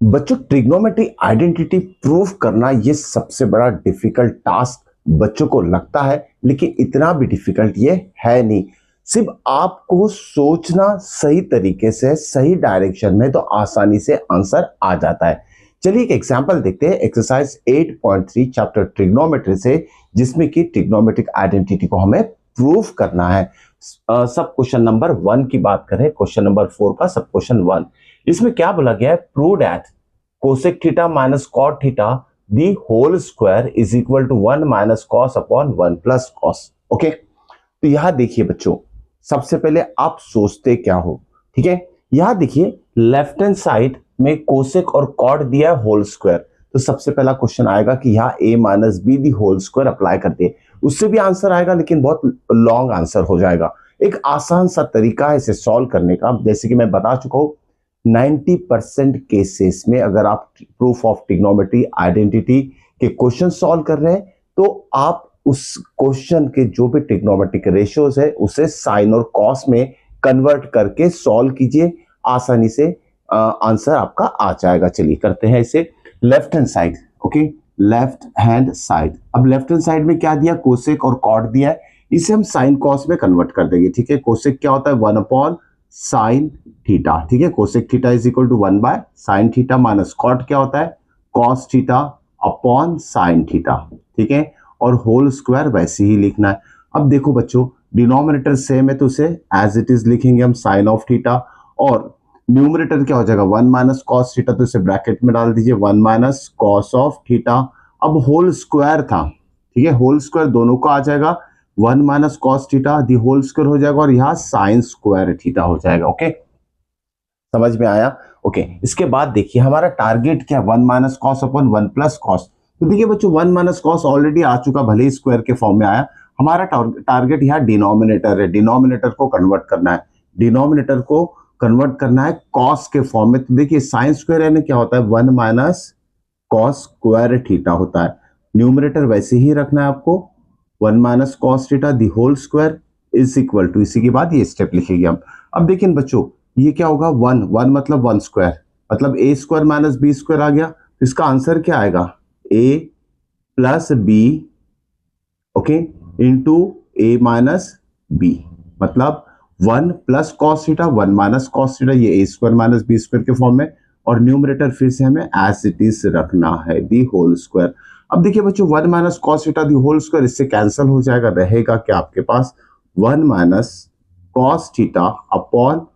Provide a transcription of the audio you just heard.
बच्चों trigonometry identity proof करना ये सबसे बड़ा डिफिकल्ट टास्क बच्चों को लगता है, लेकिन इतना भी डिफिकल्ट ये है नहीं। सिर्फ आपको सोचना सही तरीके से सही डायरेक्शन में तो आसानी से आंसर आ जाता है। चलिए एक एग्जांपल देखते हैं एक्सरसाइज 8.3 चैप्टर ट्रिग्नोमेट्री से, जिसमें कि ट्रिग्नोमेट्रिक आइडेंटिटी को हमें प्रूफ करना है। सब क्वेश्चन नंबर 1 की बात करें, क्वेश्चन नंबर 4 का सब क्वेश्चन 1। इसमें क्या बोला गया है, prove that cosec theta minus cot theta the whole square is equal to 1 minus cos upon 1 plus cos. Okay, तो यहां देखिए बच्चों, सबसे पहले आप सोचते क्या हो, ठीक है। यहां देखिए लेफ्ट हैंड साइड में कोसेक और कॉट दिया है होल स्क्वायर, तो सबसे पहला क्वेश्चन आएगा कि यहाँ a minus B the whole square apply करते हैं। उससे भी आंसर आएगा, लेकिन बहुत लॉन्ग आंसर हो जाएगा। एक आसान सा तरीका है इसे सॉल्व करने का, जैसे कि मैं बता चुका हूं 90% केसेस में अगर आप प्रूफ ऑफ ट्रिग्नोमेट्री आइडेंटिटी के क्वेश्चन सॉल्व कर रहे हैं, तो आप उस क्वेश्चन के जो भी ट्रिग्नोमेट्रिक रेशियोज है उसे साइन और कॉस में कन्वर्ट करके सॉल्व कीजिए, आसानी से आंसर आपका आ जाएगा। चलिए करते हैं इसे left hand side. Okay, left hand side. अब लेफ्ट हैंड साइड में क्या दिया, कोसेक और कॉट दिया है, इसे हम साइन कॉस में कन्वर्ट कर देंगे। ठीक है, कोसेक क्या होता है 1 अपॉन साइन थीटा। ठीक है, cosec theta is equal to 1 by sine theta minus cot क्या होता है cos theta upon sine theta. ठीक है, और होल स्क्वायर वैसे ही लिखना है। अब देखो बच्चों, डिनोमिनेटर सेम है तो उसे एज इट इज लिखेंगे हम साइन ऑफ थीटा, और न्यूमरेटर क्या हो जाएगा 1 माइनस कॉस थीटा, तो इसे ब्रैकेट में डाल दीजिए 1 माइनस कॉस ऑफ थीटा। अब होल स्क्वायर था, ठीक है, होल स्क्वायर दोनों का आ जाएगा 1 minus cos theta the whole square हो जाएगा, और यहाँ साइन स्क्वायर थीटा हो जाएगा। ओके, समझ में आया। ओके, इसके बाद देखिए हमारा टारगेट क्या, 1 minus cos upon 1 plus cos. तो देखिए बच्चों 1 माइनस कॉस ऑलरेडी आ चुका, भले ही स्क्वायर के फॉर्म में आया। हमारा टारगेट यहाँ डिनोमिनेटर है, डिनोमिनेटर को कन्वर्ट करना है, डिनोमिनेटर को कन्वर्ट करना है कॉस के फॉर्म में। तो देखिए साइन स्क्वायर यानी क्या होता है 1 माइनस कॉस स्क्वायर थीटा होता है। न्यूमरेटर वैसे ही रखना है आपको, 1 minus cos theta the whole square is equal to, इसी के बाद ये स्टेप लिखेंगे हम। अब देखिए बच्चों ये क्या होगा 1 1 मतलब 1 स्क्वायर, मतलब ए स्क्वायर माइनस बी स्क्वायर आ गया। तो इसका आंसर क्या आएगा ए प्लस बी, ओके, इंटू ए माइनस बी, मतलब 1 plus cos theta 1 minus cos theta, ये ए स्क्वायर माइनस बी स्क्वायर के फॉर्म में, और न्यूमरेटर फिर से हमें एज इट इज रखना है दी होल स्क्वायर। अब देखिए बच्चों 1 minus cos theta the whole square इससे कैंसिल हो जाएगा, रहेगा क्या आपके पास 1 माइनस कॉस थीटा अपॉन